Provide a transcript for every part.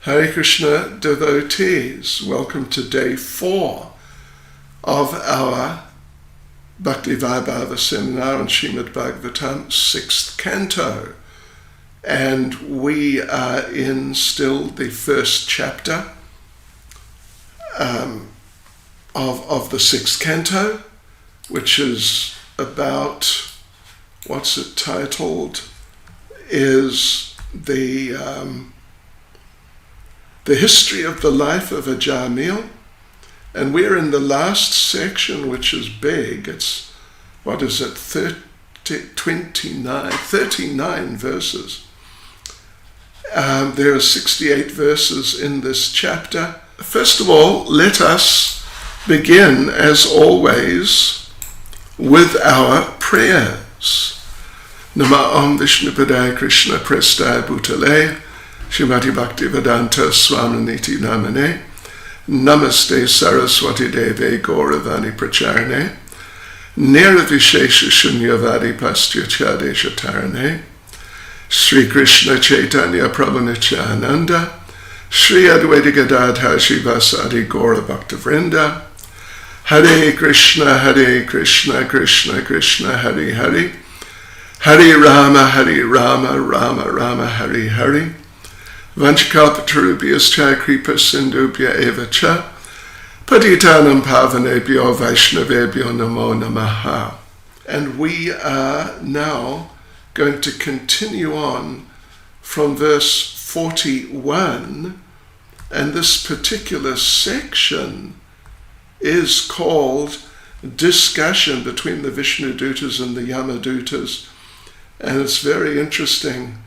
Hare Krishna devotees, welcome to day 4 of our Bhakti Vaibhava seminar on Srimad Bhagavatam, 6th Canto. And we are in still the first chapter of the 6th Canto, which is about, what's it titled, is the history of the life of a Jamil. And we're in the last section, which is big. It's, 39 verses. There are 68 verses in this chapter. First of all, let us begin, as always, with our prayers. Nama Om Vishnupadaya Krishna Prestaya Bhutale Srimati Bhakti Vedanta Swaminiti Namane Namaste Saraswati Deve Gauravani Pracharane Nirvishesha Shunyavadi Pastya Chadesha Tarane Sri Krishna Chaitanya Prabhu Nityananda Sri Advaita Gadadhar Shivasadi Gaura Bhakta Vrinda Hare Krishna Krishna Krishna Hare Hare Hare Rama Rama Rama Hare Hare Vanchkalpatarubhyascha Kripa Sindhubhya Eva Cha Patitanam Pavanebhyo Vaishnavebhyo Namo Namaha. And we are now going to continue on from verse 41, and this particular section is called Discussion between the Vishnu Dutas and the Yama Dutas. And it's very interesting,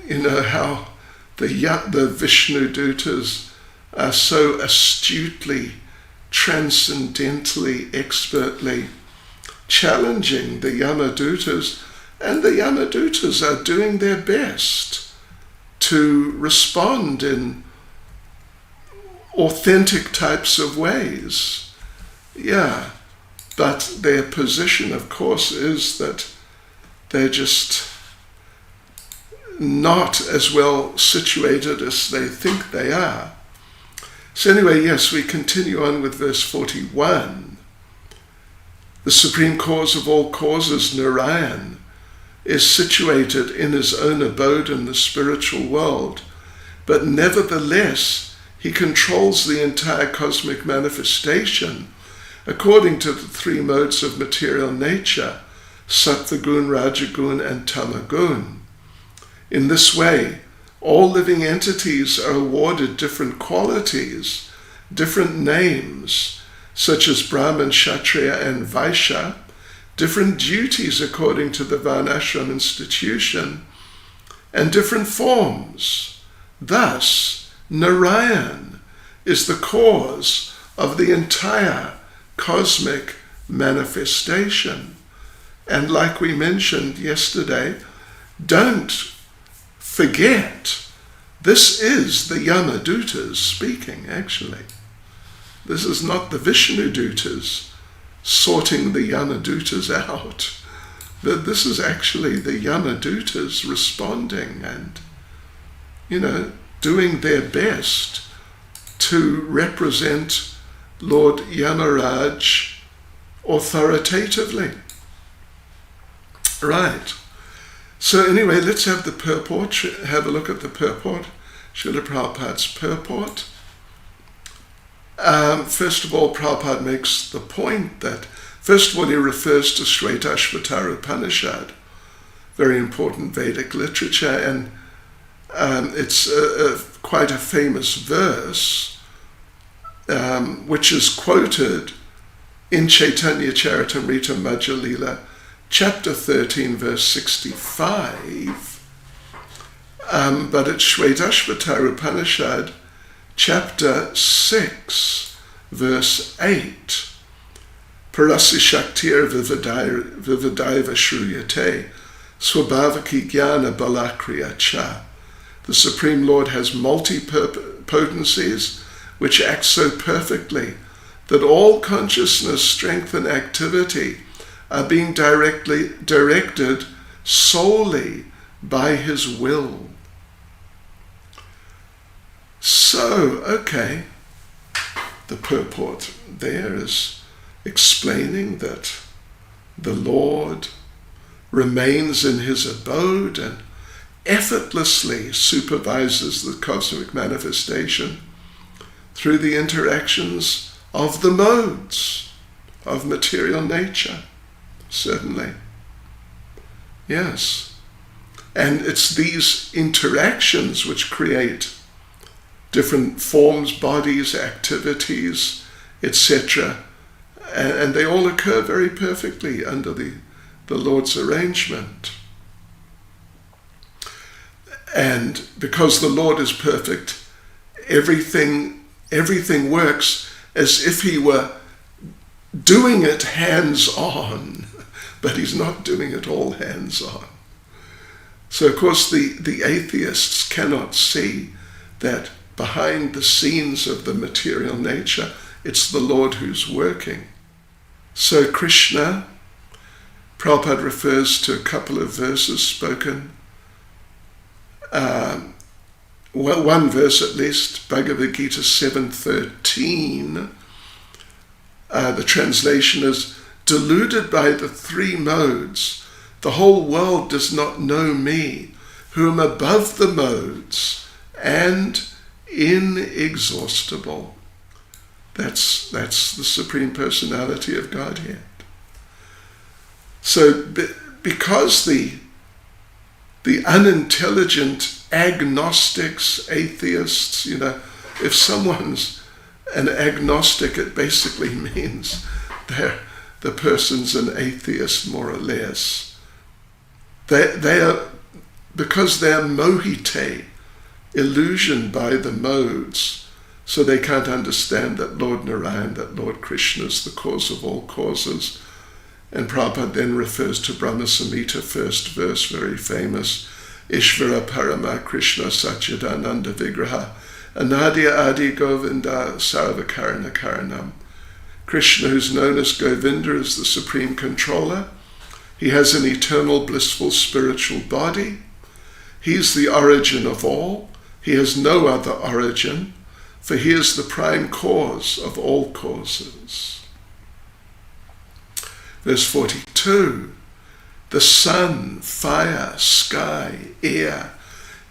how the Vishnu Dutas are so astutely, transcendently, expertly challenging the Yama Dutas, and the Yama Dutas are doing their best to respond in authentic types of ways. Yeah, but their position, of course, is that they're just not as well situated as they think they are. So anyway, yes, we continue on with verse 41. The supreme cause of all causes, Narayan, is situated in his own abode in the spiritual world, but nevertheless he controls the entire cosmic manifestation according to the 3 modes of material nature, Sattva-gun, Rajagun, and Tamagun. In this way, all living entities are awarded different qualities, different names, such as Brahman, Kshatriya, and Vaishya, different duties according to the Varnashram institution, and different forms. Thus, Narayan is the cause of the entire cosmic manifestation. And like we mentioned yesterday, don't forget, this is the Yama Dutas speaking, actually. This is not the Vishnu Dutas sorting the Yama Dutas out. This is actually the Yama Dutas responding and, doing their best to represent Lord Yamaraj authoritatively. Right. So anyway, let's have the purport, have a look at the purport, Srila Prabhupada's purport. First of all, Prabhupada makes the point that, first of all, he refers to Shvetashvatara Upanishad, very important Vedic literature, and it's quite a famous verse, which is quoted in Chaitanya Charitamrita Madhya Lila, chapter 13, verse 65, but it's Shvetashvatara Upanishad, chapter 6, verse 8. Parasi Shaktir Vivadaiva Shruyate Swabhavaki Jnana Balakriya Cha. The Supreme Lord has multi-potencies which act so perfectly that all consciousness, strength, and activity are being directed solely by his will. So, okay, the purport there is explaining that the Lord remains in his abode and effortlessly supervises the cosmic manifestation through the interactions of the modes of material nature, certainly. Yes. And it's these interactions which create different forms, bodies, activities, etc. And they all occur very perfectly under the Lord's arrangement. And because the Lord is perfect, everything works as if he were doing it hands-on, but he's not doing it all hands-on. So of course the atheists cannot see that behind the scenes of the material nature, it's the Lord who's working. So Krishna, Prabhupada refers to a couple of verses spoken. One verse at least, Bhagavad Gita 7:13. The translation is, deluded by the three modes, the whole world does not know me, who am above the modes and inexhaustible. That's the Supreme Personality of Godhead. So because the unintelligent agnostics, atheists, if someone's an agnostic, it basically means the person's an atheist, more or less. They are, because they're mohite, illusioned by the modes, so they can't understand that Lord Narayan, that Lord Krishna is the cause of all causes. And Prabhupada then refers to Brahma Samhita, first verse, very famous, Ishvara Parama Krishna Satchidananda Vigraha, Anadya Adi Govinda Sarvakarana Karanam. Krishna, who's known as Govinda, is the supreme controller. He has an eternal blissful spiritual body. He's the origin of all. He has no other origin, for he is the prime cause of all causes. Verse 42, the sun, fire, sky, air,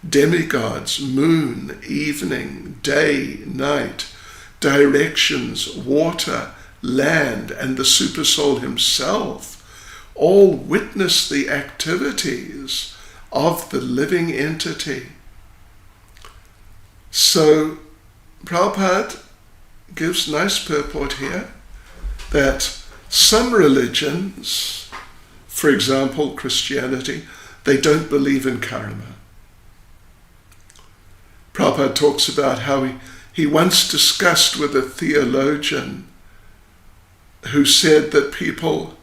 demigods, moon, evening, day, night, directions, water, land, and the Supersoul himself all witness the activities of the living entity. So Prabhupada gives nice purport here that some religions, for example Christianity, they don't believe in karma. Prabhupada talks about how he once discussed with a theologian who said that people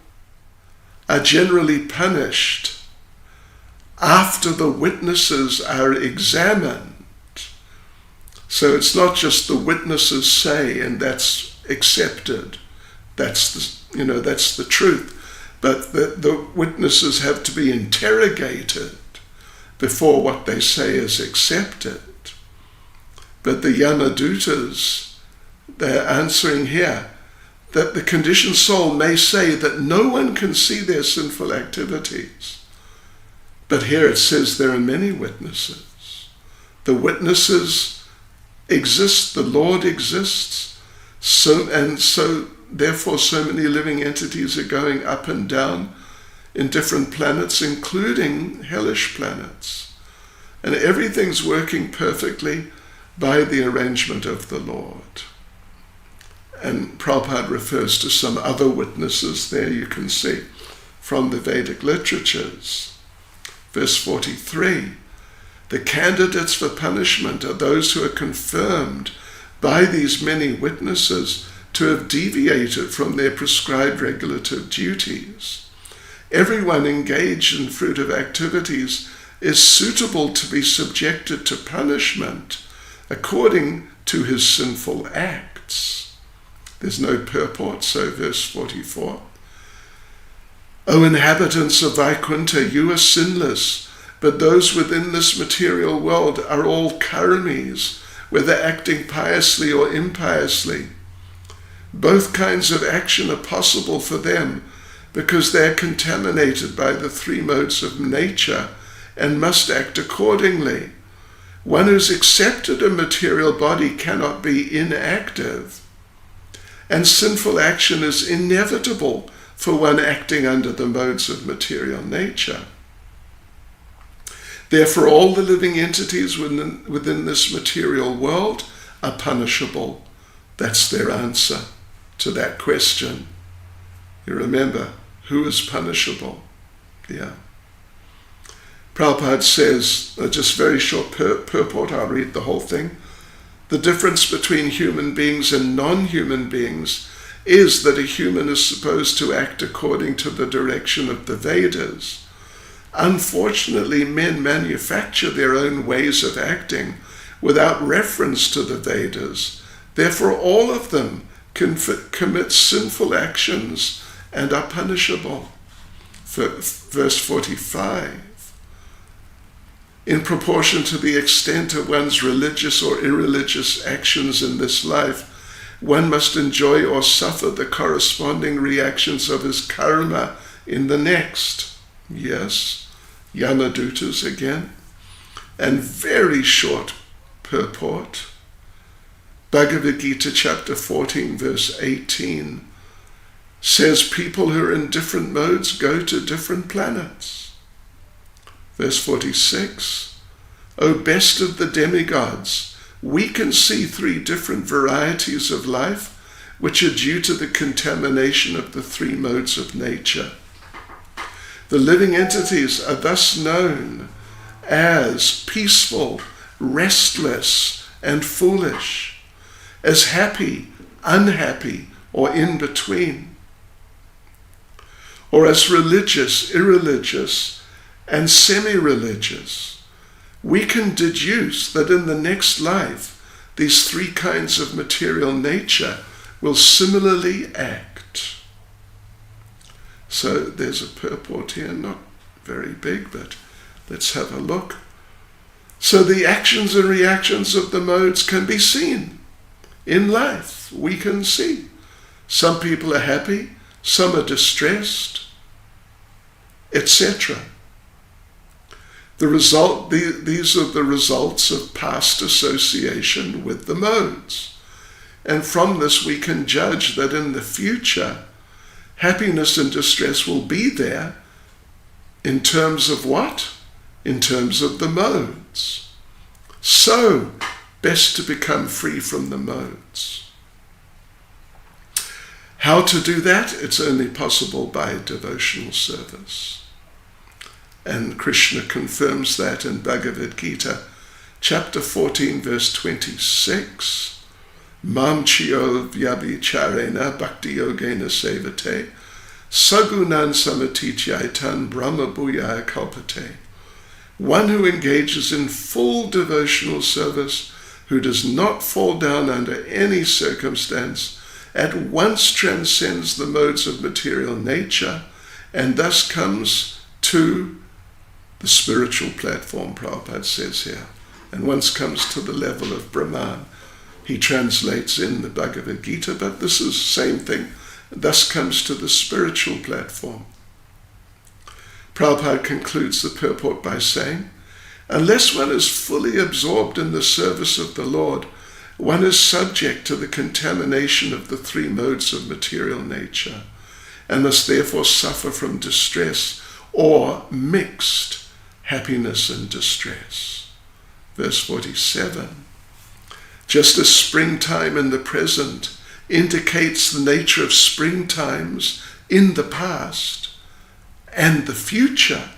are generally punished after the witnesses are examined. So it's not just the witnesses say and that's accepted. That's the truth. But the witnesses have to be interrogated before what they say is accepted. But the Yamadutas, they're answering here that the conditioned soul may say that no one can see their sinful activities. But here it says there are many witnesses. The witnesses exist, the Lord exists, so therefore so many living entities are going up and down in different planets, including hellish planets. And everything's working perfectly by the arrangement of the Lord. And Prabhupada refers to some other witnesses there you can see from the Vedic literatures. Verse 43, the candidates for punishment are those who are confirmed by these many witnesses to have deviated from their prescribed regulative duties. Everyone engaged in fruitive activities is suitable to be subjected to punishment according to his sinful acts. There's no purport, so verse 44. O inhabitants of Vaikuntha, you are sinless, but those within this material world are all karmis, whether acting piously or impiously. Both kinds of action are possible for them because they are contaminated by the three modes of nature and must act accordingly. One who's accepted a material body cannot be inactive, and sinful action is inevitable for one acting under the modes of material nature. Therefore, all the living entities within this material world are punishable. That's their answer to that question. You remember, who is punishable? Yeah. Prabhupada says, just very short purport, I'll read the whole thing. The difference between human beings and non-human beings is that a human is supposed to act according to the direction of the Vedas. Unfortunately, men manufacture their own ways of acting without reference to the Vedas. Therefore, all of them commit sinful actions and are punishable. Verse 45. In proportion to the extent of one's religious or irreligious actions in this life, one must enjoy or suffer the corresponding reactions of his karma in the next. Yes, Yamadutas again. And very short purport. Bhagavad Gita chapter 14 verse 18 says people who are in different modes go to different planets. Verse 46, O best of the demigods, we can see three different varieties of life which are due to the contamination of the three modes of nature. The living entities are thus known as peaceful, restless, and foolish, as happy, unhappy, or in between, or as religious, irreligious, and semi-religious. We can deduce that in the next life, these three kinds of material nature will similarly act. So there's a purport here, not very big, but let's have a look. So the actions and reactions of the modes can be seen in life. We can see. Some people are happy, some are distressed, etc. These are the results of past association with the modes. And from this we can judge that in the future, happiness and distress will be there in terms of what? In terms of the modes. So, best to become free from the modes. How to do that? It's only possible by devotional service. And Krishna confirms that in Bhagavad Gita, chapter 14, verse 26. Mam chiyo vyabhicharena bhakti yogena sevate sagunan samatityaitan brahma bhuyaya kalpate. One who engages in full devotional service, who does not fall down under any circumstance, at once transcends the modes of material nature and thus comes to the spiritual platform, Prabhupada says here, and once comes to the level of Brahman. He translates in the Bhagavad Gita, but this is the same thing, thus comes to the spiritual platform. Prabhupada concludes the purport by saying, unless one is fully absorbed in the service of the Lord, one is subject to the contamination of the three modes of material nature, and must therefore suffer from distress or mixed happiness and distress. Verse 47. Just as springtime in the present indicates the nature of springtimes in the past and the future,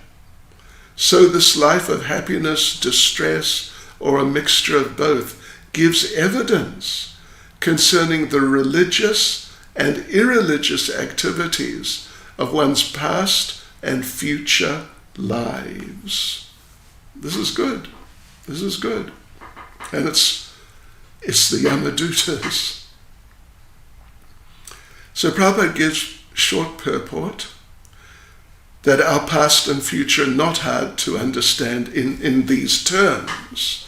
so this life of happiness, distress, or a mixture of both gives evidence concerning the religious and irreligious activities of one's past and future lives. This is good. This is good. And it's the Yamadutas. So Prabhupada gives short purport that our past and future are not hard to understand in these terms.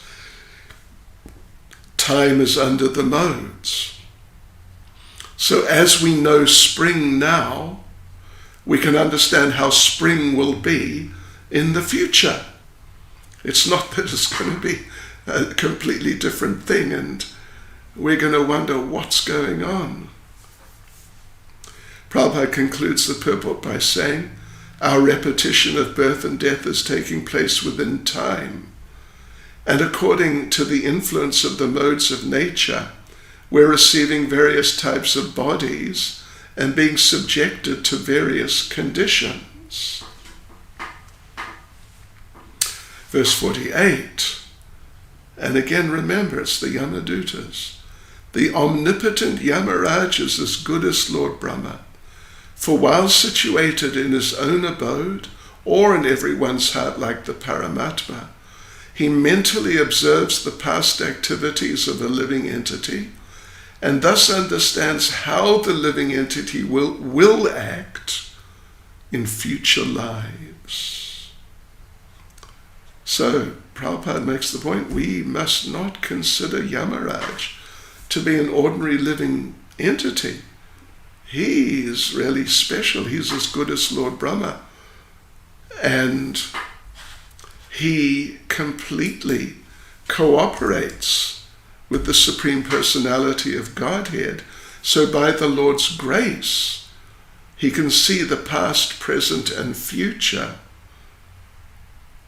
time is under the modes. So as we know spring now, we can understand how spring will be in the future. It's not that it's going to be a completely different thing and we're going to wonder what's going on. Prabhupada concludes the purport by saying, our repetition of birth and death is taking place within time. And according to the influence of the modes of nature, we're receiving various types of bodies and being subjected to various conditions. Verse 48, and again remember, it's the Yamadutas. The omnipotent Yamaraj is as good as Lord Brahma, for while situated in his own abode, or in everyone's heart like the Paramatma, he mentally observes the past activities of a living entity, and thus understands how the living entity will act in future lives. So, Prabhupada makes the point, we must not consider Yamaraj to be an ordinary living entity. He is really special. He's as good as Lord Brahma. And he completely cooperates with the Supreme Personality of Godhead. So by the Lord's grace, he can see the past, present, and future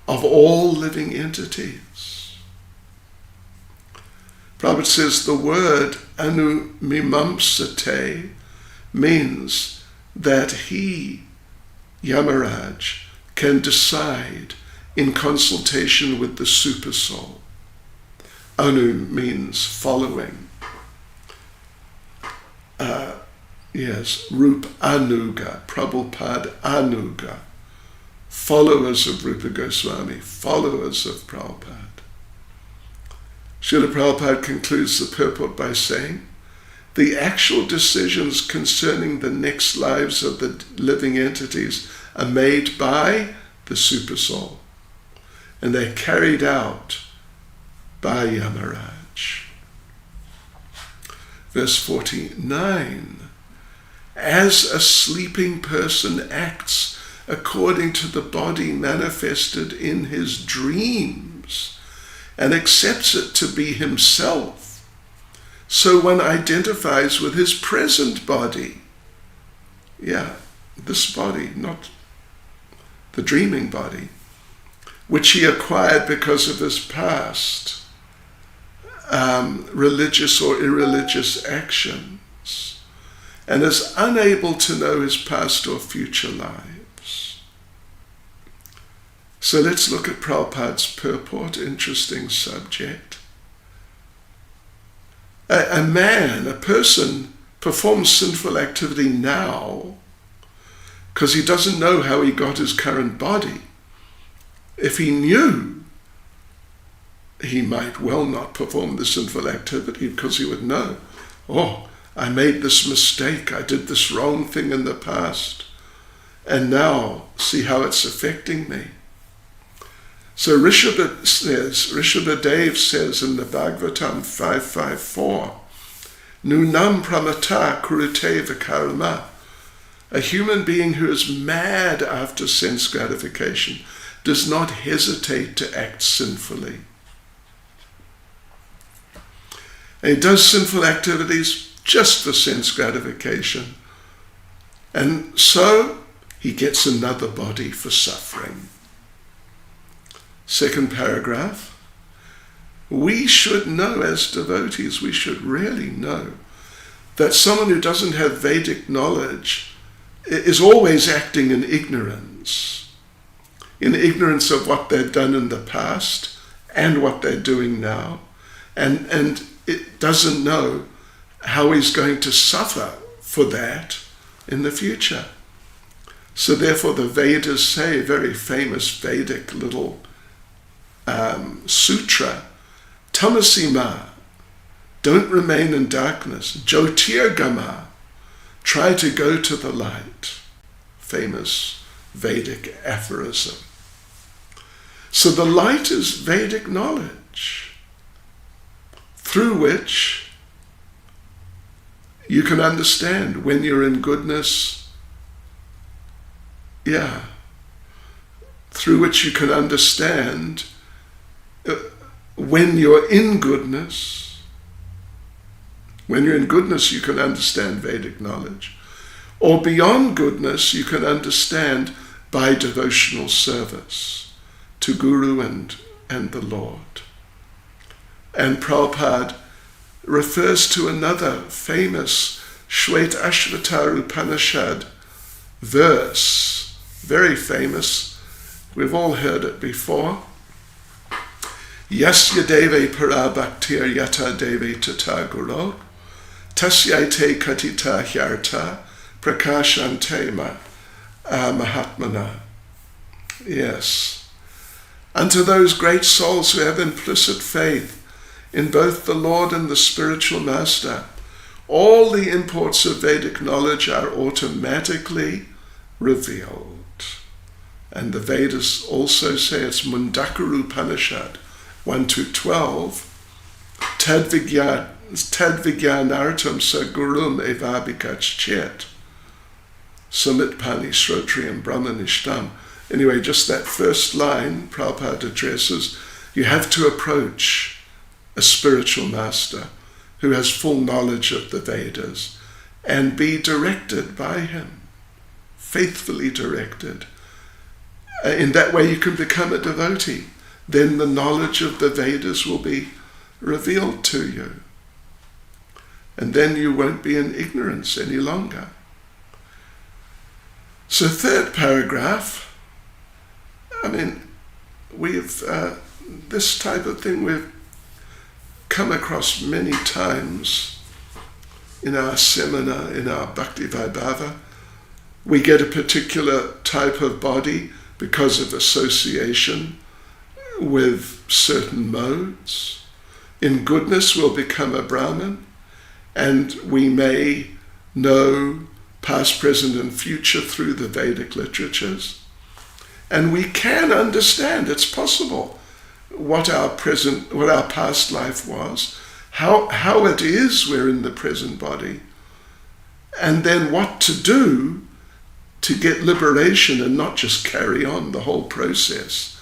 of all living entities. Prabhupada says the word anumimamsate means that he, Yamaraj, can decide in consultation with the Supersoul. Anu means following. Rup Anuga, Prabhupada Anuga, followers of Rupa Goswami, followers of Prabhupada. Srila Prabhupada concludes the purport by saying, the actual decisions concerning the next lives of the living entities are made by the Supersoul, and they're carried out by Yamaraj. Verse 49, as a sleeping person acts according to the body manifested in his dreams and accepts it to be himself, so one identifies with his present body. This body, not the dreaming body, which he acquired because of his past religious or irreligious actions, and is unable to know his past or future lives. So let's look at Prabhupada's purport, interesting subject. A person performs sinful activity now because he doesn't know how he got his current body. If he knew, he might well not perform the sinful activity because he would know, I made this mistake, I did this wrong thing in the past, and now see how it's affecting me. So Rishabhadev says in the Bhagavatam 5.5.4, Nunam pramata kurute vikarma. A human being who is mad after sense gratification does not hesitate to act sinfully. And he does sinful activities just for sense gratification. And so he gets another body for suffering. Second paragraph. We should know as devotees, we should really know that someone who doesn't have Vedic knowledge is always acting in ignorance of what they've done in the past and what they're doing now, and it doesn't know how he's going to suffer for that in the future. So therefore the Vedas say, a very famous Vedic little sutra, Tamasima, don't remain in darkness. Jyotirgama, try to go to the light. Famous Vedic aphorism. So the light is Vedic knowledge. through which you can understand when you're in goodness. Through which you can understand when you're in goodness. When you're in goodness, you can understand Vedic knowledge. Or beyond goodness, you can understand by devotional service to Guru and the Lord. And Prabhupada refers to another famous Shweta Ashvatar Upanishad verse, very famous. We've all heard it before. Yasya deve para bhaktir yata deve tata guru tasyaite katita hyarta prakashante mahatmana. Yes. Unto those great souls who have implicit faith in both the Lord and the spiritual master, all the imports of Vedic knowledge are automatically revealed. And the Vedas also say it's Mundakaru Upanishad 1-12, Tad Vigyanartam Sagurum Evabikach Chet, Sumit Pani Shrotriam Brahmanishtam. Anyway, just that first line, Prabhupada addresses, you have to approach a spiritual master who has full knowledge of the Vedas and be directed by him, faithfully directed. In that way you can become a devotee. Then the knowledge of the Vedas will be revealed to you. And then you won't be in ignorance any longer. So third paragraph, we've this type of thing we've come across many times in our seminar, in our Bhakti Vaibhava. We get a particular type of body because of association with certain modes. In goodness we'll become a Brahmin, and we may know past, present and future through the Vedic literatures. And we can understand, it's possible, what our past life was, how it is we're in the present body, and then what to do to get liberation and not just carry on the whole process.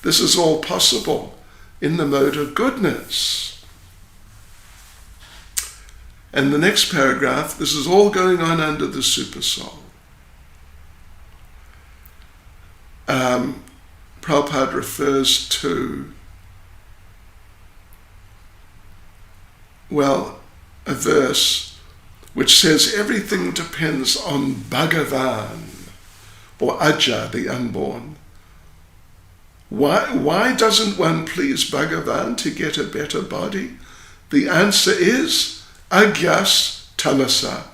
This is all possible in the mode of goodness. And the next paragraph, this is all going on under the Supersoul. Prabhupada refers to, a verse which says everything depends on Bhagavan, or Aja, the unborn. Why doesn't one please Bhagavan to get a better body? The answer is Agyas Tamasa,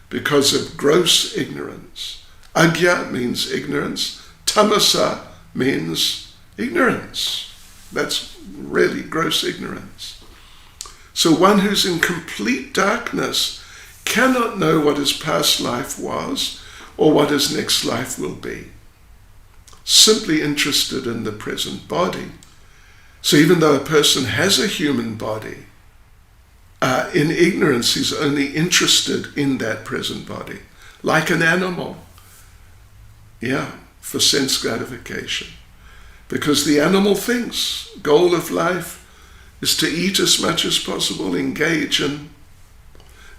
because of gross ignorance. Agya means ignorance. Tamasa means ignorance. That's really gross ignorance. So one who's in complete darkness cannot know what his past life was or what his next life will be. Simply interested in the present body. So even though a person has a human body, in ignorance he's only interested in that present body, like an animal. For sense gratification. Because the animal thinks goal of life is to eat as much as possible, engage in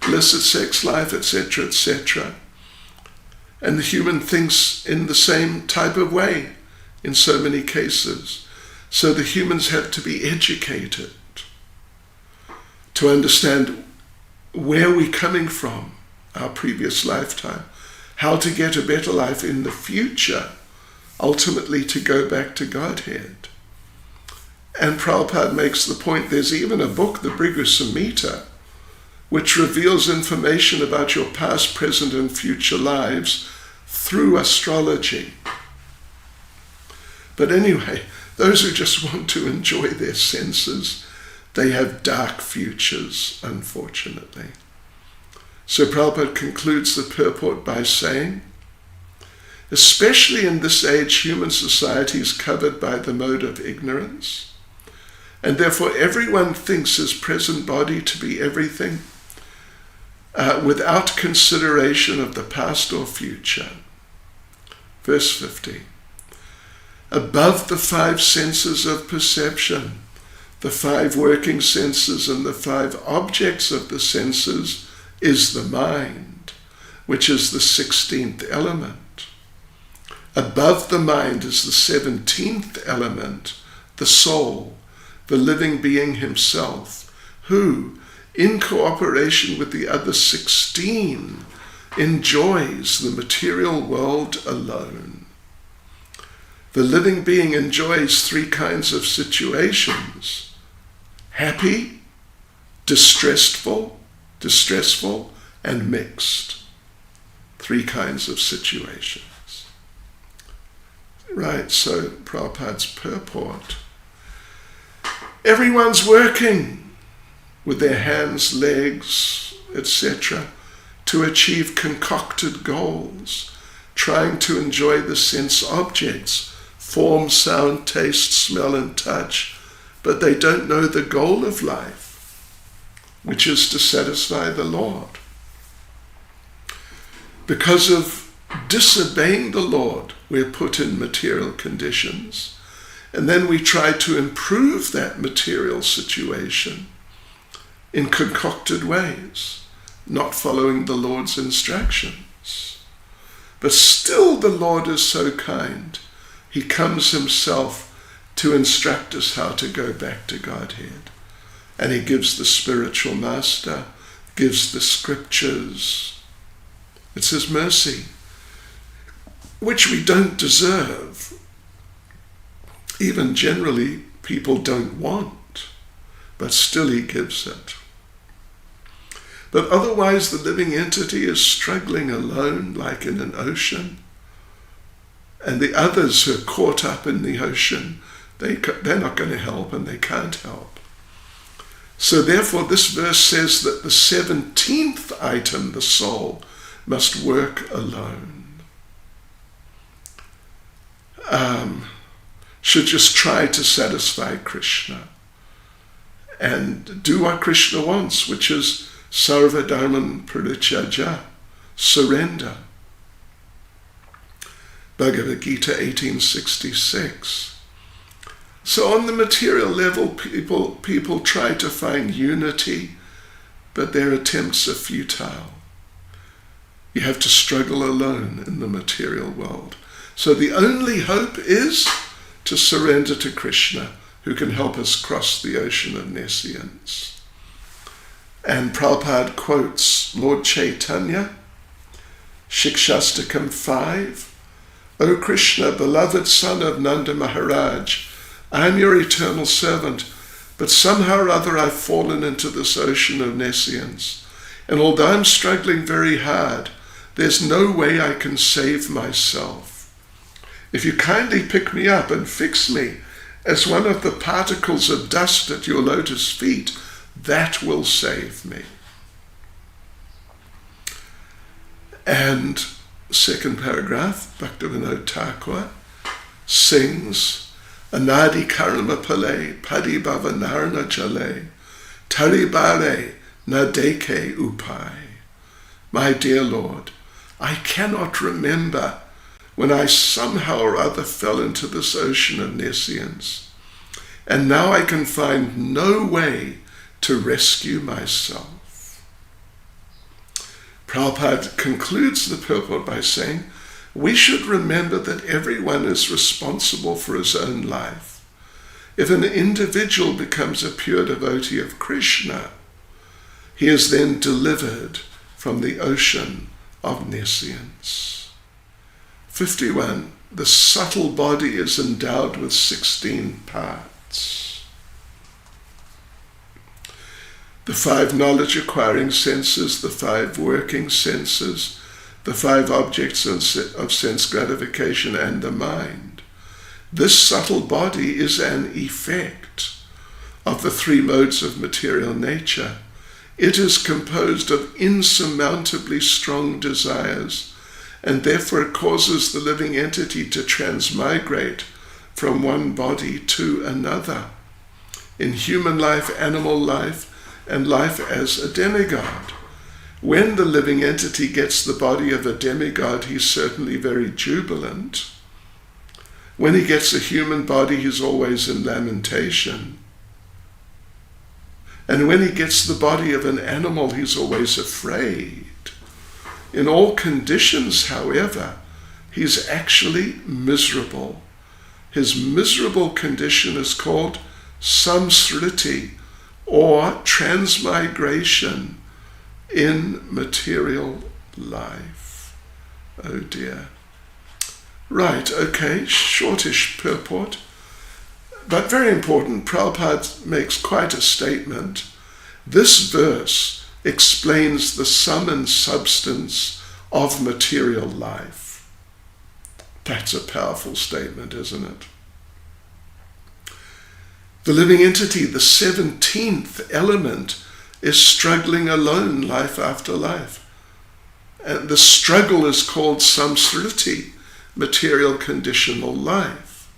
illicit sex life, etc., etc. And the human thinks in the same type of way in so many cases. So the humans have to be educated to understand where we're coming from, our previous lifetime, how to get a better life in the future, ultimately to go back to Godhead. And Prabhupada makes the point, there's even a book, the Bhrigu Samhita, which reveals information about your past, present and future lives through astrology. But anyway, those who just want to enjoy their senses, they have dark futures, unfortunately. So Prabhupada concludes the purport by saying, especially in this age, human society is covered by the mode of ignorance, and therefore everyone thinks his present body to be everything, without consideration of the past or future. Verse 50. Above the 5 senses of perception, the 5 working senses and the 5 objects of the senses is the mind, which is the 16th element. Above the mind is the 17th element, the soul, the living being himself, who, in cooperation with the other 16, enjoys the material world alone. The living being enjoys 3 kinds of situations: happy, distressful, and mixed. 3 kinds of situations. Right, so Prabhupada's purport. Everyone's working with their hands, legs, etc., to achieve concocted goals, trying to enjoy the sense objects, form, sound, taste, smell, and touch, but they don't know the goal of life, which is to satisfy the Lord. Because of disobeying the Lord, we're put in material conditions, and then we try to improve that material situation in concocted ways, not following the Lord's instructions. But still the Lord is so kind. He comes himself to instruct us how to go back to Godhead. And he gives the spiritual master, gives the scriptures. It's his mercy, which we don't deserve. Even generally, people don't want, but still he gives it. But otherwise, the living entity is struggling alone, like in an ocean. And the others who are caught up in the ocean, they're not going to help, and they can't help. So therefore, this verse says that the 17th item, the soul, must work alone. Should just try to satisfy Krishna and do what Krishna wants, which is Sarva Dharman Parityajya, surrender. Bhagavad Gita 1866. So on the material level, people try to find unity, but their attempts are futile. You have to struggle alone in the material world. So the only hope is to surrender to Krishna, who can help us cross the ocean of nescience. And Prabhupada quotes Lord Chaitanya, Shikshastakam 5, O Krishna, beloved son of Nanda Maharaj, I am your eternal servant, but somehow or other I've fallen into this ocean of nescience. And although I'm struggling very hard, there's no way I can save myself. If you kindly pick me up and fix me as one of the particles of dust at your lotus feet, that will save me. And second paragraph, Bhaktivinoda Thakur sings, Anadi karma pale, padibhava narna jale, taribare nadeke upai. My dear Lord, I cannot remember when I somehow or other fell into this ocean of nescience, and now I can find no way to rescue myself. Prabhupada concludes the purport by saying, we should remember that everyone is responsible for his own life. If an individual becomes a pure devotee of Krishna, he is then delivered from the ocean of nescience. 51. The subtle body is endowed with 16 parts. The 5 knowledge-acquiring senses, the 5 working senses, the 5 objects of sense gratification, and the mind. This subtle body is an effect of the 3 modes of material nature. It is composed of insurmountably strong desires, and therefore it causes the living entity to transmigrate from one body to another. in human life, animal life, and life as a demigod. When the living entity gets the body of a demigod, he's certainly very jubilant. When he gets a human body, he's always in lamentation. And when he gets the body of an animal, he's always afraid. In all conditions, however, he's actually miserable. His miserable condition is called samsriti, or transmigration in material life. Oh dear. Right, okay, shortish purport, but very important. Prabhupada makes quite a statement. This verse explains the sum and substance of material life. That's a powerful statement, isn't it? The living entity, the 17th element, is struggling alone life after life. And the struggle is called samsriti, material conditional life.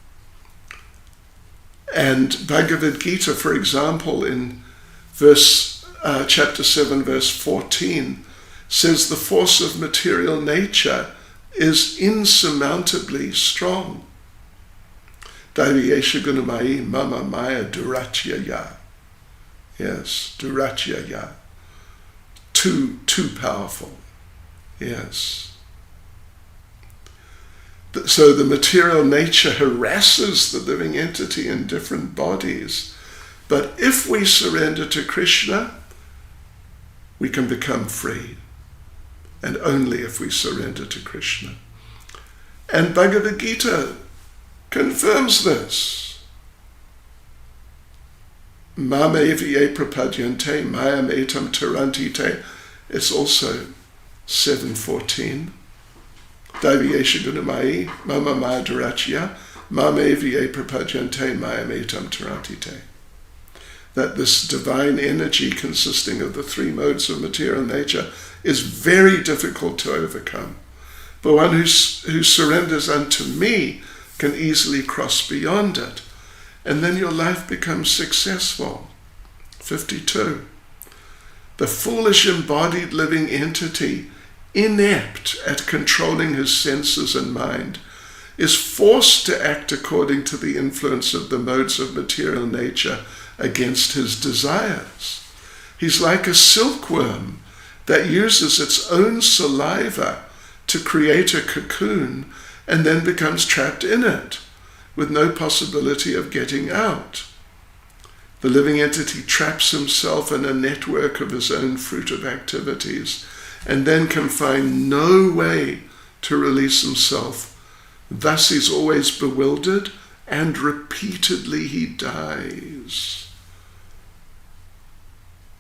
And Bhagavad Gita, for example, in chapter 7, verse 14, says the force of material nature is insurmountably strong. Daiviyesha gunamayi mama maya duratyaya. Yes, duratyaya. Too powerful. Yes. So the material nature harasses the living entity in different bodies. But if we surrender to Krishna, we can become free. And only if we surrender to Krishna. And Bhagavad Gita confirms this. Mameviye prapadyante mayam etam tarantite. It's also 7:14. Daiviyesha gunamayi mama maya durachya mameviye prapadyante mayam etam tarantite. That this divine energy consisting of the three modes of material nature is very difficult to overcome. But one who surrenders unto me can easily cross beyond it. And then your life becomes successful. 52. The foolish embodied living entity, inept at controlling his senses and mind, is forced to act according to the influence of the modes of material nature against his desires. He's like a silkworm that uses its own saliva to create a cocoon and then becomes trapped in it with no possibility of getting out. The living entity traps himself in a network of his own fruitive activities and then can find no way to release himself. Thus he's always bewildered and repeatedly he dies.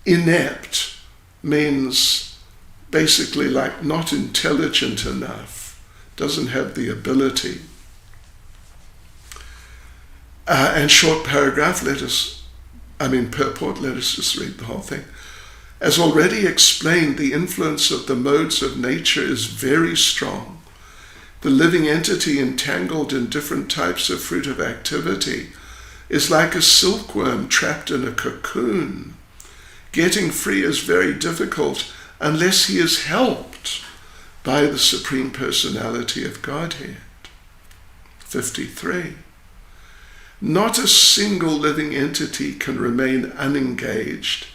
Inept means basically like not intelligent enough, doesn't have the ability. And short paragraph, purport, let us just read the whole thing. As already explained, the influence of the modes of nature is very strong. The living entity entangled in different types of fruitive activity is like a silkworm trapped in a cocoon. Getting free is very difficult unless he is helped by the Supreme Personality of Godhead. 53. Not a single living entity can remain unengaged,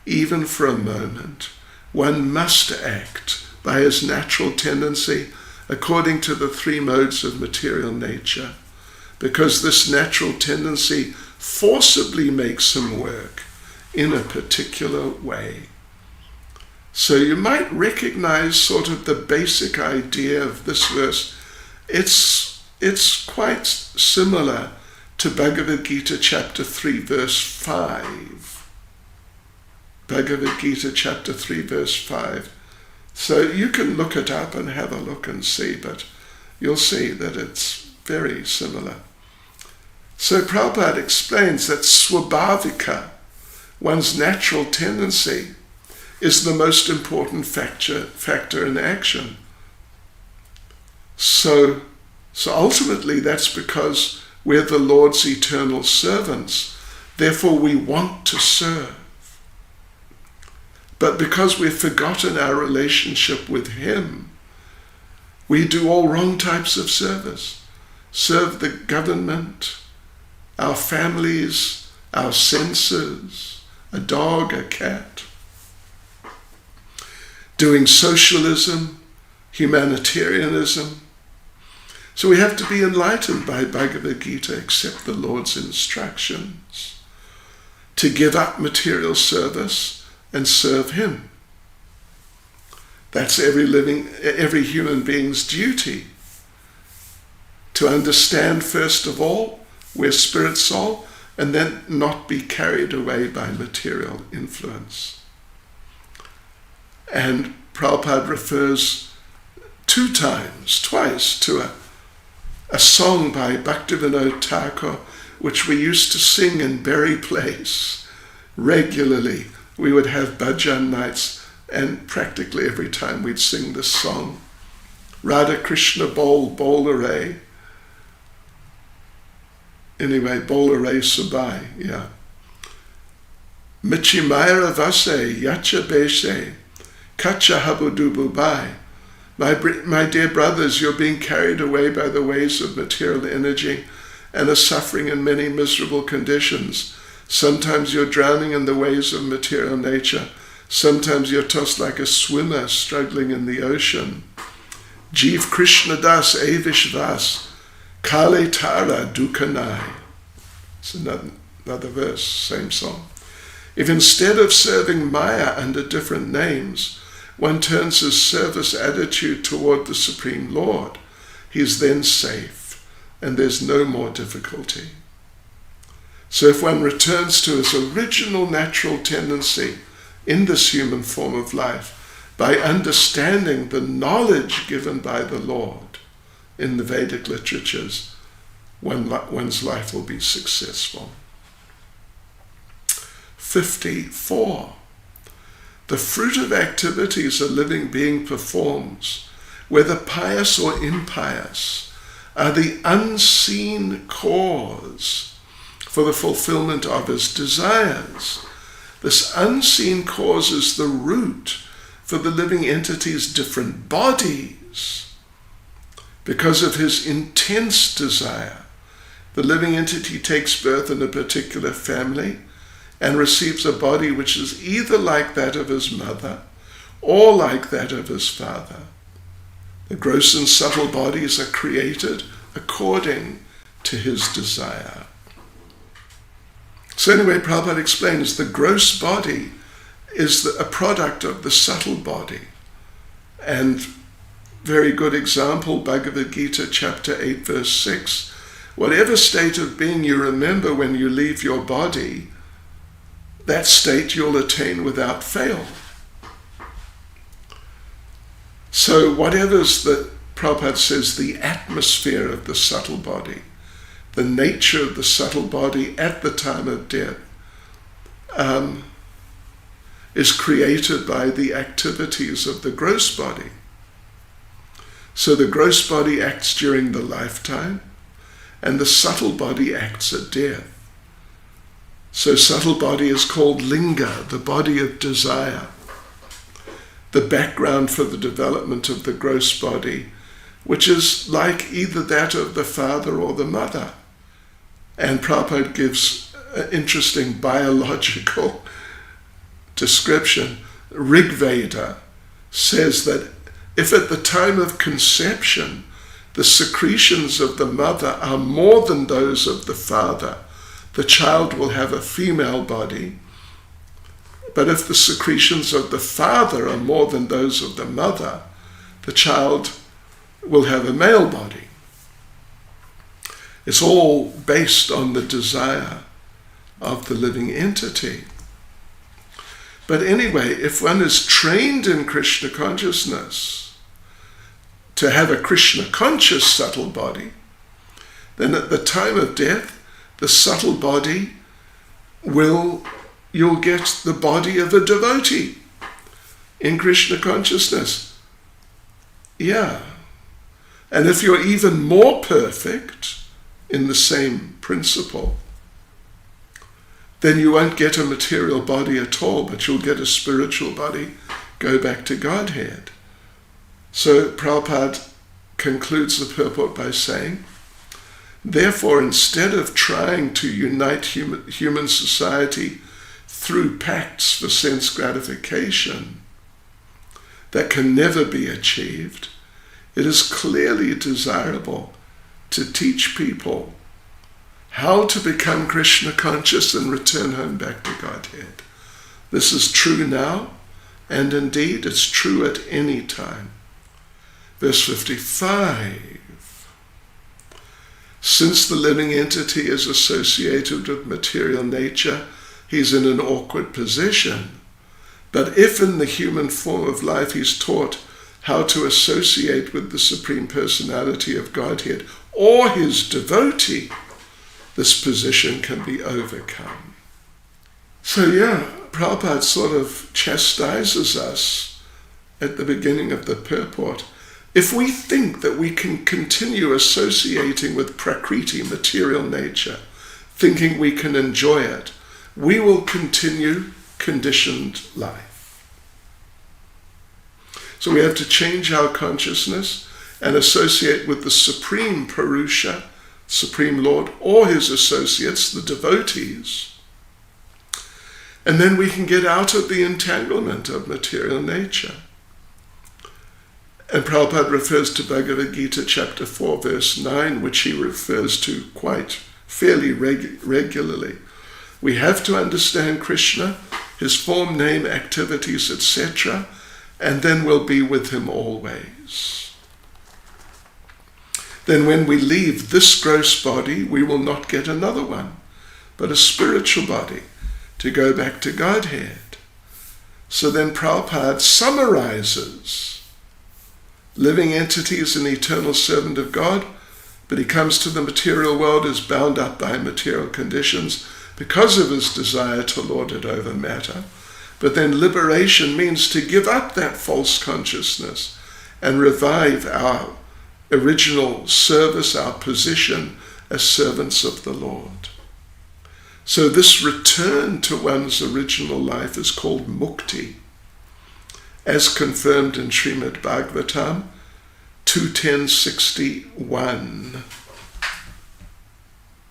even for a moment. One must act by his natural tendency according to the three modes of material nature, because this natural tendency forcibly makes him work in a particular way. So you might recognize sort of the basic idea of this verse. It's quite similar to Bhagavad Gita chapter 3 verse 5. Bhagavad Gita chapter 3 verse 5. So you can look it up and have a look and see, but you'll see that it's very similar. So Prabhupada explains that swabhavika, one's natural tendency, is the most important factor in action. So ultimately that's because we're the Lord's eternal servants. Therefore we want to serve. But because we've forgotten our relationship with him, we do all wrong types of service. Serve the government, our families, our senses, a dog, a cat. Doing socialism, humanitarianism. So we have to be enlightened by Bhagavad Gita, accept the Lord's instructions, to give up material service and serve him. That's every human being's duty, to understand first of all we're spirit soul, and then not be carried away by material influence. And Prabhupada refers twice to a song by Bhaktivinoda Thakur, which we used to sing in Berry Place regularly. We would have bhajan nights, and practically every time we'd sing this song. Radha Krishna Bolare. Anyway, Bolare Sabai, yeah. Michimaira Vase, Yacha Beshe, Kacha Habudubu Bai. My dear brothers, you're being carried away by the waves of material energy and are suffering in many miserable conditions. Sometimes you're drowning in the waves of material nature. Sometimes you're tossed like a swimmer struggling in the ocean. Jeev Krishna Das Evishvas, Kale Tara Dukanai. It's another verse, same song. If instead of serving Maya under different names, one turns his service attitude toward the Supreme Lord, he is then safe, and there's no more difficulty. So if one returns to his original natural tendency in this human form of life, by understanding the knowledge given by the Lord in the Vedic literatures, one's life will be successful. 54. The fruit of activities a living being performs, whether pious or impious, are the unseen cause for the fulfillment of his desires. This unseen cause is the root for the living entity's different bodies. Because of his intense desire, the living entity takes birth in a particular family and receives a body which is either like that of his mother or like that of his father. The gross and subtle bodies are created according to his desire. So anyway, Prabhupada explains the gross body is a product of the subtle body. And very good example, Bhagavad Gita chapter 8 verse 6. Whatever state of being you remember when you leave your body, that state you'll attain without fail. So whatever's Prabhupada says, the atmosphere of the subtle body, the nature of the subtle body at the time of death, is created by the activities of the gross body. So the gross body acts during the lifetime, and the subtle body acts at death. So subtle body is called linga, the body of desire, the background for the development of the gross body, which is like either that of the father or the mother. And Prabhupada gives an interesting biological description. Rig Veda says that if at the time of conception the secretions of the mother are more than those of the father, the child will have a female body. But if the secretions of the father are more than those of the mother, the child will have a male body. It's all based on the desire of the living entity. But anyway, if one is trained in Krishna consciousness to have a Krishna conscious subtle body, then at the time of death, the subtle body you'll get the body of a devotee in Krishna consciousness. Yeah. And if you're even more perfect in the same principle, then you won't get a material body at all, but you'll get a spiritual body, go back to Godhead. So Prabhupada concludes the purport by saying, therefore, instead of trying to unite human society through pacts for sense gratification that can never be achieved, it is clearly desirable to teach people how to become Krishna conscious and return home back to Godhead. This is true now, and indeed it's true at any time. Verse 55. Since the living entity is associated with material nature, he's in an awkward position. But if in the human form of life he's taught how to associate with the Supreme Personality of Godhead or his devotee, this position can be overcome. So Prabhupada sort of chastises us at the beginning of the purport. If we think that we can continue associating with Prakriti, material nature, thinking we can enjoy it, we will continue conditioned life. So we have to change our consciousness and associate with the Supreme Purusha, Supreme Lord, or his associates, the devotees. And then we can get out of the entanglement of material nature. And Prabhupada refers to Bhagavad Gita chapter 4 verse 9, which he refers to quite fairly regularly. We have to understand Krishna, his form, name, activities, etc., and then we'll be with him always. Then when we leave this gross body, we will not get another one, but a spiritual body to go back to Godhead. So then Prabhupada summarizes: living entity is an eternal servant of God, but he comes to the material world as bound up by material conditions because of his desire to lord it over matter. But then liberation means to give up that false consciousness and revive our original service, our position as servants of the Lord. So this return to one's original life is called mukti, as confirmed in Srimad Bhagavatam 2.10.61.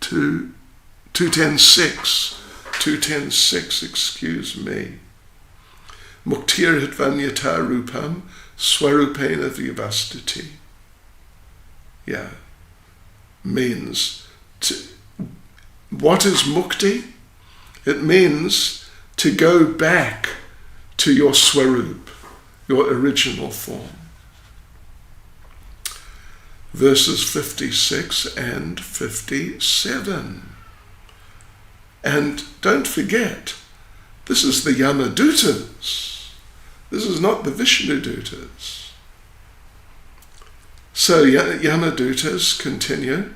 2.10.6, excuse me. Muktir hitvanyata rupam swarupena vivastiti. Means what is mukti? It means to go back to your swarup, your original form. Verses 56 and 57. And don't forget, this is the Yamadutas. This is not the Vishnudutas. So Yamadutas continue.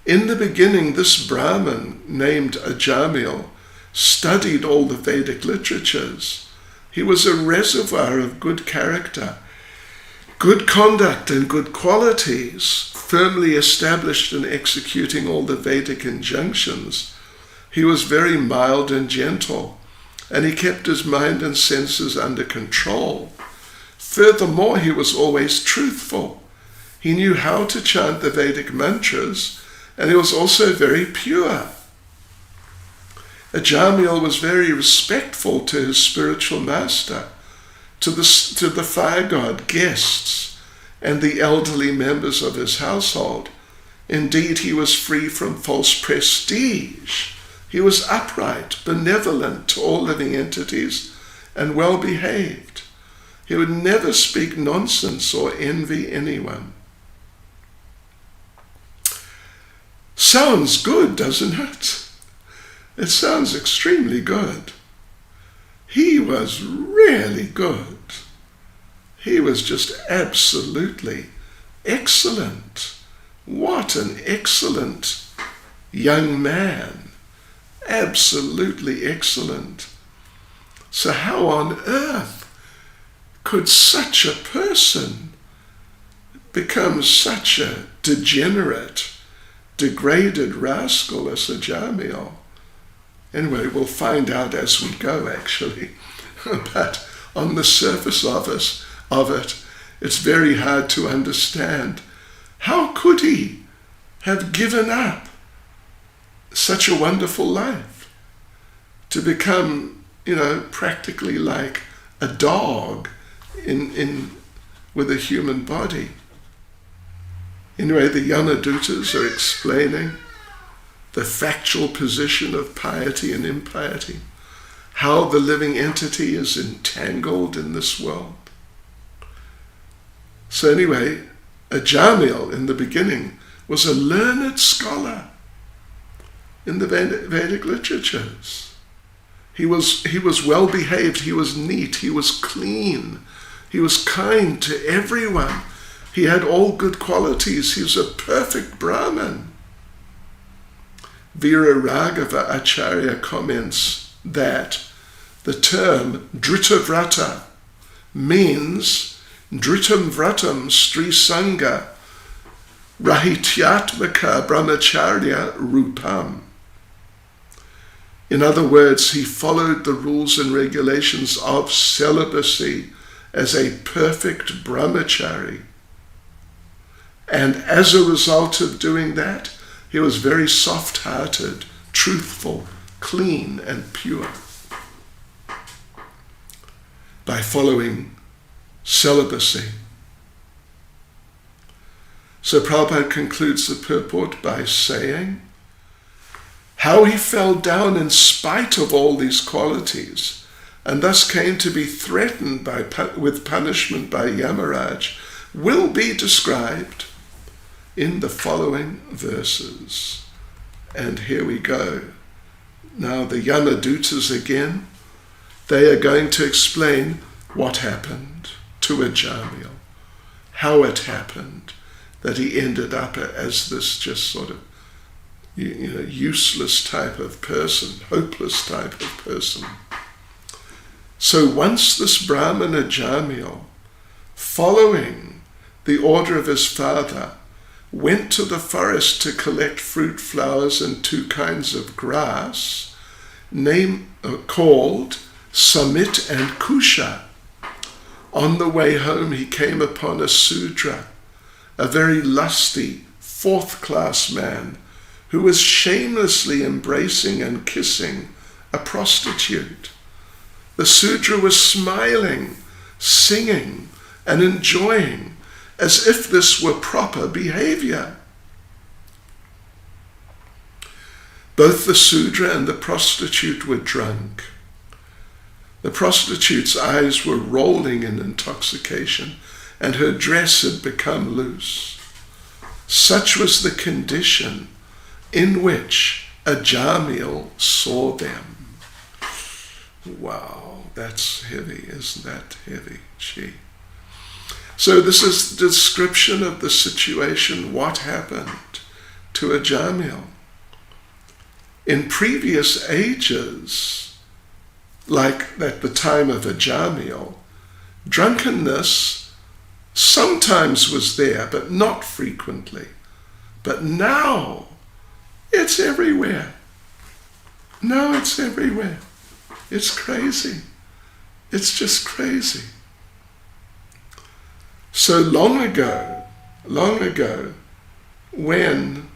In the beginning, this Brahman named Ajamil studied all the Vedic literatures. He was a reservoir of good character, good conduct and good qualities, firmly established in executing all the Vedic injunctions. He was very mild and gentle, and he kept his mind and senses under control. Furthermore, he was always truthful. He knew how to chant the Vedic mantras, and he was also very pure. Ajamil was very respectful to his spiritual master, to the fire god guests, and the elderly members of his household. Indeed, he was free from false prestige. He was upright, benevolent to all living entities, and well behaved. He would never speak nonsense or envy anyone. Sounds good, doesn't it? It sounds extremely good. He was really good. He was just absolutely excellent. What an excellent young man. Absolutely excellent. So how on earth could such a person become such a degenerate, degraded rascal as Ajamil? Anyway, we'll find out as we go, actually. But on the surface of it, it's very hard to understand. How could he have given up such a wonderful life to become, practically like a dog with a human body? Anyway, the Yamadutas are explaining the factual position of piety and impiety, how the living entity is entangled in this world. So anyway, Ajamil in the beginning was a learned scholar in the Vedic literatures. He was well behaved, he was neat, he was clean, he was kind to everyone. He had all good qualities. He was a perfect Brahmin. Veera Raghava Acharya comments that the term Dritavrata means Dritam Vratam Stri Sangha Rahityatmaka Brahmacharya Rupam. In other words, he followed the rules and regulations of celibacy as a perfect brahmachari. And as a result of doing that, he was very soft-hearted, truthful, clean, and pure. By following celibacy. So Prabhupada concludes the purport by saying, how he fell down in spite of all these qualities, and thus came to be threatened with punishment by Yamaraj, will be described in the following verses. And here we go. Now the Yamadutas again, they are going to explain what happened to Ajamil, how it happened that he ended up as this just sort of useless type of person, hopeless type of person. So once this Brahman Ajamil, following the order of his father, went to the forest to collect fruit, flowers, and 2 kinds of grass, called Samit and Kusha. On the way home he came upon a Sudra, a very lusty, 4th-class man, who was shamelessly embracing and kissing a prostitute. The Sudra was smiling, singing, and enjoying, as if this were proper behavior. Both the Sudra and the prostitute were drunk. The prostitute's eyes were rolling in intoxication, and her dress had become loose. Such was the condition in which Ajamil saw them. Wow, that's heavy, isn't that heavy? Gee. So this is the description of the situation, what happened to Ajamil. In previous ages, like at the time of Ajamil, drunkenness sometimes was there, but not frequently. But now, it's everywhere. Now it's everywhere. It's crazy. It's just crazy. So long ago, when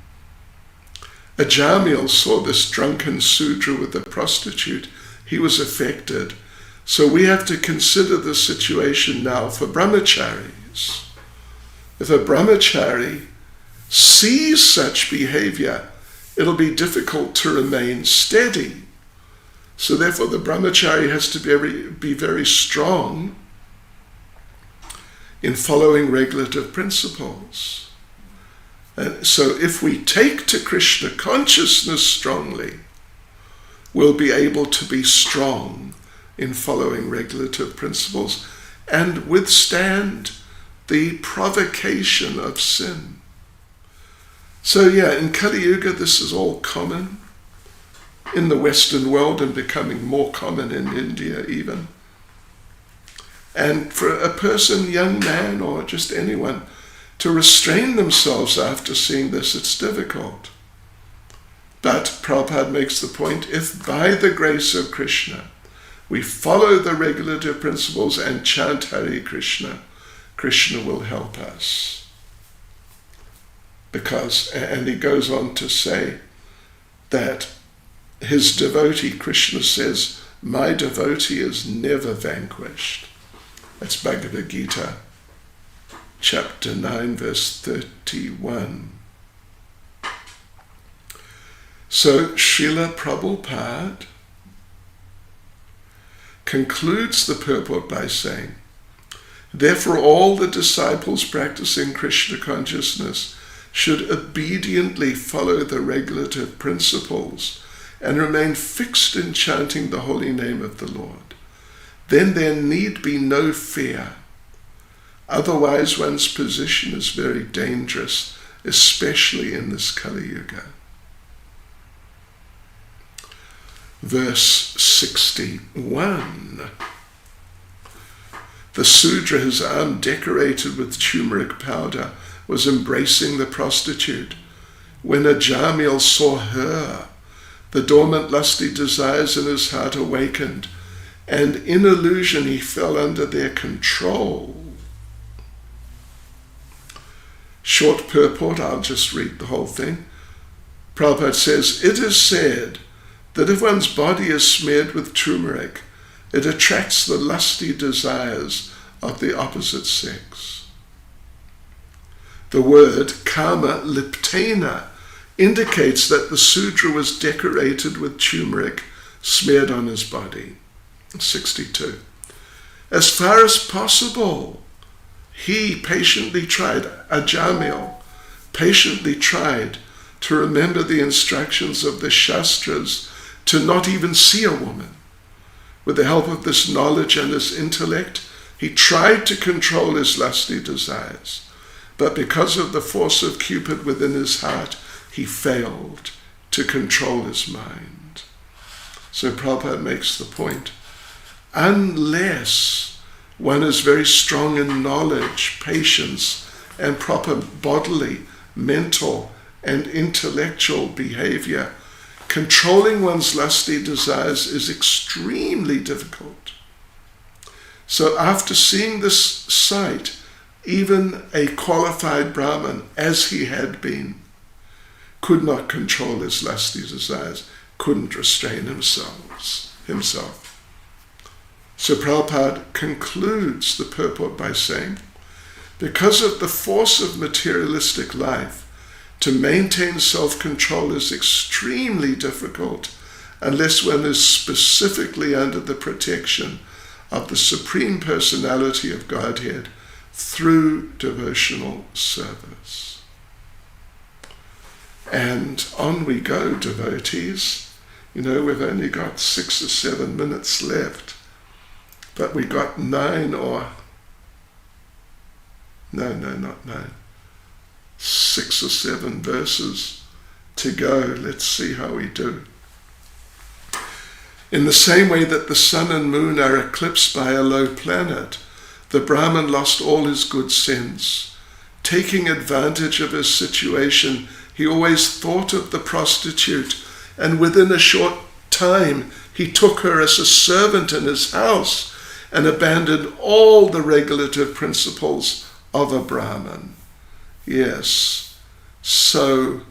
Ajamil saw this drunken Sudra with the prostitute, he was affected. So we have to consider the situation now for brahmacharis. If a brahmachari sees such behavior, it'll be difficult to remain steady. So therefore the brahmachari has to be very strong in following regulative principles. And so if we take to Krishna consciousness strongly, we'll be able to be strong in following regulative principles and withstand the provocation of sin. So in Kali Yuga this is all common in the Western world and becoming more common in India even. And for a person, young man or just anyone, to restrain themselves after seeing this, it's difficult. But Prabhupada makes the point, if by the grace of Krishna we follow the regulative principles and chant Hare Krishna, Krishna will help us. Because, and he goes on to say that his devotee, Krishna says, my devotee is never vanquished. That's Bhagavad Gita, chapter 9, verse 31. So Srila Prabhupada concludes the purport by saying, therefore all the disciples practicing Krishna consciousness should obediently follow the regulative principles and remain fixed in chanting the holy name of the Lord. Then there need be no fear. Otherwise one's position is very dangerous, especially in this Kali Yuga. Verse 61. The Sudra, his arm decorated with turmeric powder, was embracing the prostitute. When Ajamil saw her, the dormant lusty desires in his heart awakened, and in illusion he fell under their control. Short purport, I'll just read the whole thing. Prabhupada says, it is said that if one's body is smeared with turmeric, it attracts the lusty desires of the opposite sex. The word kama liptena indicates that the Sudra was decorated with turmeric smeared on his body. 62. As far as possible, he patiently tried, Ajamil patiently tried to remember the instructions of the Shastras to not even see a woman. With the help of this knowledge and his intellect, he tried to control his lusty desires. But because of the force of Cupid within his heart, he failed to control his mind. So Prabhupada makes the point, unless one is very strong in knowledge, patience, and proper bodily, mental, and intellectual behavior, controlling one's lusty desires is extremely difficult. So after seeing this sight, even a qualified Brahmin, as he had been, could not control his lusty desires, couldn't restrain himself. So Prabhupada concludes the purport by saying, because of the force of materialistic life, to maintain self-control is extremely difficult unless one is specifically under the protection of the Supreme Personality of Godhead through devotional service. And on we go, devotees. You know, we've only got 6 or 7 minutes left, but we got 6 or 7 verses to go. Let's see how we do. In the same way that the sun and moon are eclipsed by a low planet, the Brahmin lost all his good sense. Taking advantage of his situation, he always thought of the prostitute, and within a short time he took her as a servant in his house and abandoned all the regulative principles of a Brahmin. Yes, so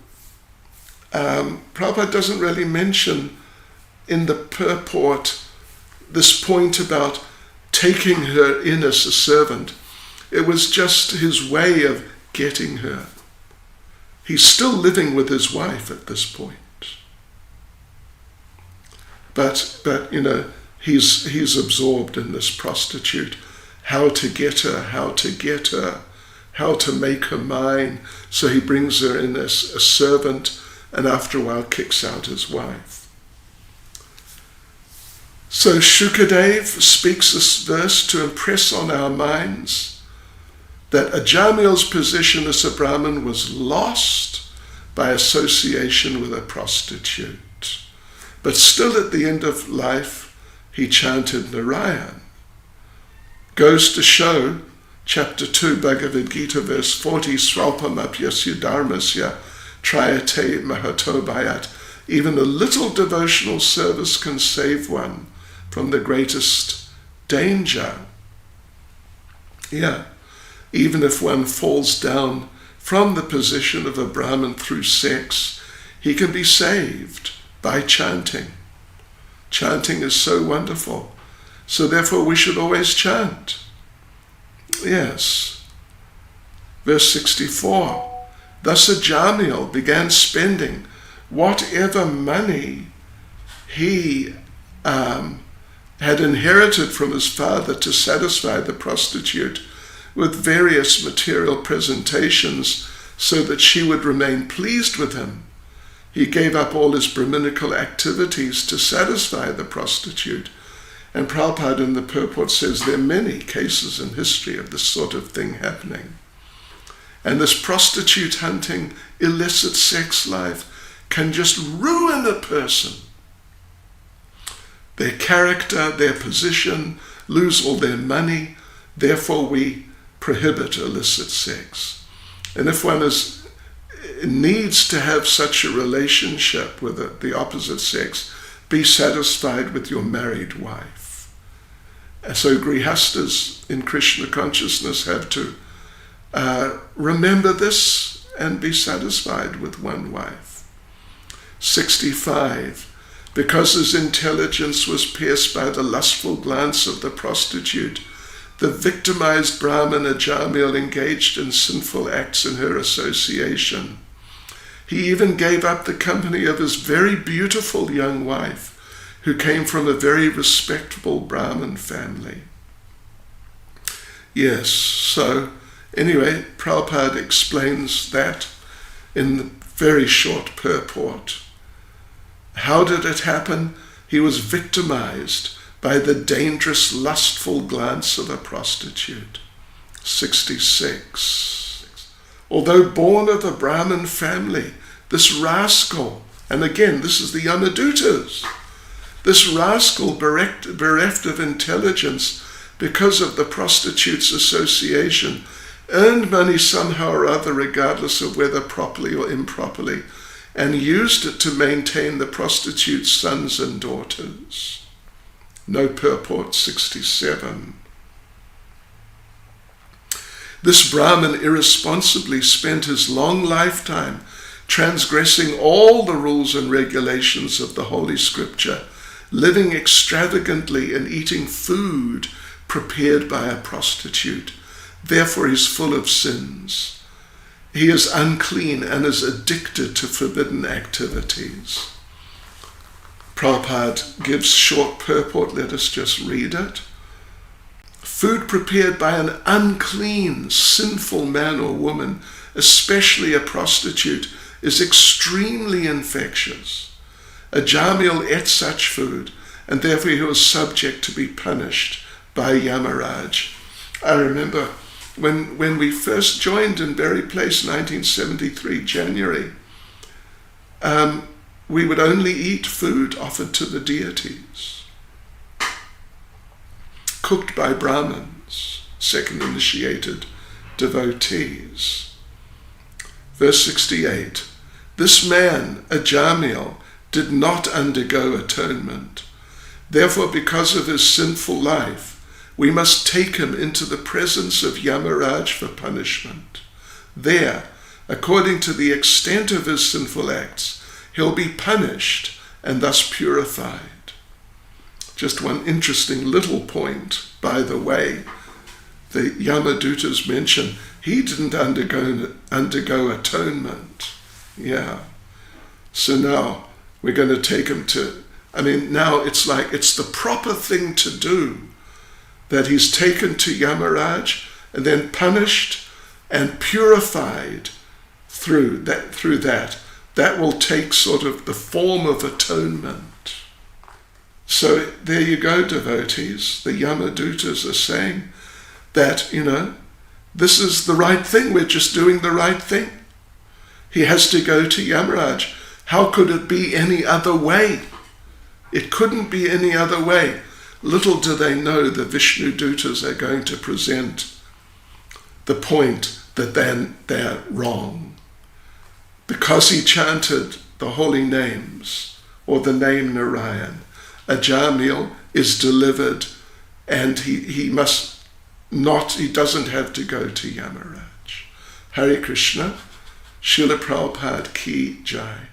Prabhupada doesn't really mention in the purport this point about taking her in as a servant. It was just his way of getting her. He's still living with his wife at this point. But you know, he's absorbed in this prostitute. How to get her, how to make her mine. So he brings her in as a servant, and after a while kicks out his wife. So Shukadev speaks this verse to impress on our minds that Ajamil's position as a Brahmin was lost by association with a prostitute. But still at the end of life, he chanted Narayan. Goes to show, chapter 2, Bhagavad Gita, verse 40, Svalpam apyasya dharmasya trayate mahato bhayat Even a little devotional service can save one from the greatest danger. Yeah, even if one falls down from the position of a Brahmin through sex, he can be saved by chanting. Chanting is so wonderful. So therefore we should always chant. Yes. Verse 64. Thus Ajamil began spending whatever money he had inherited from his father to satisfy the prostitute with various material presentations so that she would remain pleased with him. He gave up all his Brahminical activities to satisfy the prostitute. And Prabhupada in the purport says there are many cases in history of this sort of thing happening. And this prostitute hunting, illicit sex life can just ruin a person. Their character, their position, lose all their money. Therefore we prohibit illicit sex. And if one needs to have such a relationship with the opposite sex, be satisfied with your married wife. And so grihastas in Krishna consciousness have to remember this and be satisfied with one wife. 65. Because his intelligence was pierced by the lustful glance of the prostitute, the victimized Brahmin Ajamil engaged in sinful acts in her association. He even gave up the company of his very beautiful young wife, who came from a very respectable Brahmin family. Yes, so anyway, Prabhupada explains that in the very short purport. How did it happen? He was victimized by the dangerous, lustful glance of a prostitute. 66. Although born of a Brahmin family, this rascal, and again, this is the Yamadutas, this rascal bereft of intelligence because of the prostitute's association, earned money somehow or other, regardless of whether properly or improperly, and used it to maintain the prostitute's sons and daughters. No purport. 67. This Brahmin irresponsibly spent his long lifetime transgressing all the rules and regulations of the Holy Scripture, living extravagantly and eating food prepared by a prostitute. Therefore he's full of sins. He is unclean and is addicted to forbidden activities. Prabhupada gives short purport. Let us just read it. Food prepared by an unclean, sinful man or woman, especially a prostitute, is extremely infectious. Ajamil ate such food, and therefore he was subject to be punished by Yamaraj. I remember when we first joined in Berry Place, 1973, January, we would only eat food offered to the deities, cooked by Brahmins, second initiated devotees. Verse 68, this man, Ajamil, did not undergo atonement. Therefore, because of his sinful life, we must take him into the presence of Yamaraj for punishment. There, according to the extent of his sinful acts, he'll be punished and thus purified. Just one interesting little point, by the way. The Yamadutas mention he didn't undergo atonement. Yeah. So now we're going to take him to, now it's like it's the proper thing to do, that he's taken to Yamaraj and then punished and purified through that. That will take sort of the form of atonement. So there you go, devotees. The Yamadutas are saying that, this is the right thing. We're just doing the right thing. He has to go to Yamaraj. How could it be any other way? It couldn't be any other way. Little do they know the Vishnu Dutas are going to present the point that they're wrong. Because he chanted the holy names or the name Narayan, Ajamil is delivered, and he doesn't have to go to Yamaraj. Hare Krishna, Srila Prabhupada ki jai.